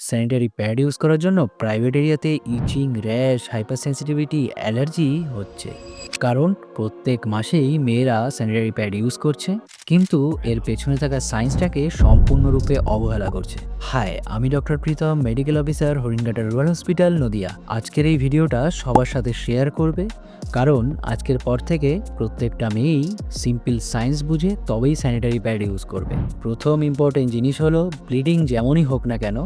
Sanitary pad use করার জন্য private এরিয়াতে ইচিং, র্যাশ, হাইপার সেন্সিটিভিটি, অ্যালার্জি হচ্ছে। কারণ প্রত্যেক মাসেই মেয়েরা স্যানিটারি প্যাড ইউজ করছে, কিন্তু এর পেছনে থাকা সায়েন্সটাকে সম্পূর্ণরূপে অবহেলা করছে। হাই, আমি doctor Pritam, medical officer, Haringhata rural hospital, Nadia. আজকের এই ভিডিওটা সবার সাথে শেয়ার করবে, কারণ আজকের পর থেকে প্রত্যেকটা মেয়েই সিম্পল সায়েন্স বুঝে তবেই স্যানিটারি প্যাড ইউজ করবে। প্রথম ইম্পর্টেন্ট জিনিস হলো, ব্লিডিং যেমনই হোক না কেন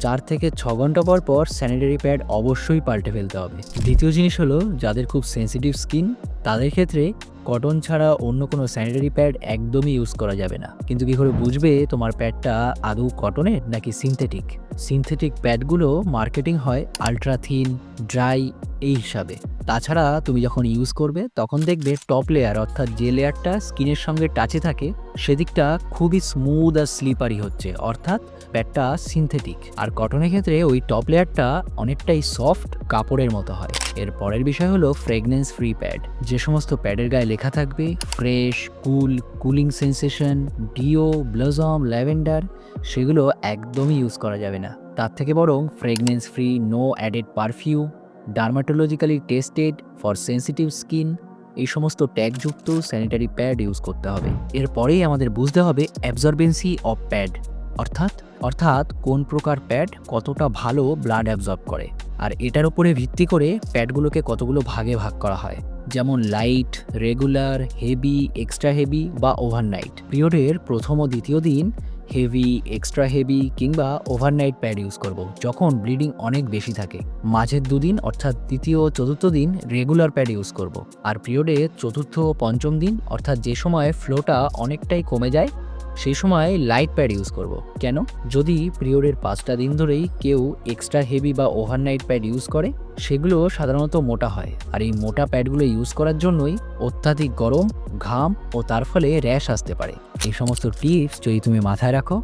4 থেকে 6 ঘন্টা পর পর স্যানিটারি প্যাড অবশ্যই পাল্টে ফেলতে হবে। দ্বিতীয় জিনিস হলো, যাদের খুব সেন্সিটিভ স্কিন তাদের ক্ষেত্রে কটন ছাড়া অন্য কোনো স্যানিটারি প্যাড একদমই ইউজ করা যাবে না। কিন্তু কী করে বুঝবে তোমার প্যাডটা আদৌ কটনের নাকি সিনথেটিক? সিনথেটিক প্যাডগুলো মার্কেটিং হয় আলট্রা থিন, ড্রাই এই হিসাবে। তাছাড়া তুমি যখন ইউজ করবে তখন দেখবে টপ লেয়ার অর্থাৎ যে লেয়ারটা স্কিনের সঙ্গে টাচে থাকে সেদিকটা খুবই স্মুথ আর স্লিপারি হচ্ছে, অর্থাৎ প্যাডটা সিনথেটিক। আর কটনের ক্ষেত্রে ওই টপ লেয়ারটা অনেকটাই সফট কাপড়ের মতো হয়। এর পরের বিষয় হলো ফ্রেগনেন্স ফ্রি প্যাড। যে সমস্ত প্যাডের গায়ে লেখা থাকবে fresh, cool, cooling sensation, deo, blossom, lavender, সেগুলো একদমই ইউজ করা যাবে না। তার থেকে বরং fragrance free, no added perfume, dermatologically tested for sensitive skin, এই সমস্ত ট্যাগযুক্ত স্যানিটারি প্যাড ইউজ করতে হবে। এরপরেই আমাদের বুঝতে হবে অ্যাবজর্বেন্সি অফ প্যাড, অর্থাৎ কোন প্রকার প্যাড কতটা ভালো ব্লাড অ্যাবজর্ব করে। আর এটার উপরে ভিত্তি করে প্যাডগুলোকে কতগুলো ভাগে ভাগ করা হয়, যেমন light, regular, heavy, extra heavy বা ওভারনাইট। পিরিয়ডের প্রথম ও দ্বিতীয় দিন হেভি, এক্সট্রা হেভি কিংবা ওভারনাইট প্যাড ইউজ করব যখন ব্লিডিং অনেক বেশি থাকে। মাঝের দুদিন অর্থাৎ তৃতীয় ও চতুর্থ দিন রেগুলার প্যাড ইউজ করব। আর পিরিয়ডের চতুর্থ ও পঞ্চম দিন অর্থাৎ যে সময় ফ্লোটা অনেকটাই কমে যায় সেই সময় লাইট প্যাড ইউজ করব। কেন? যদি পিরিয়ডের 5টা দিন ধরেই কেউ এক্সট্রা হেভি বা ওভারনাইট প্যাড ইউজ করে সেগুলো সাধারণত মোটা হয়, আর এই মোটা প্যাডগুলো ইউজ করার জন্যই অত্যাধিক গরম, ঘাম ও তার ফলে র্যাশ আসতে পারে। এই সমস্ত টিপস যদি তুমি মাথায় রাখো,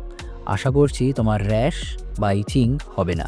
আশা করছি তোমার র্যাশ বা ইচিং হবে না।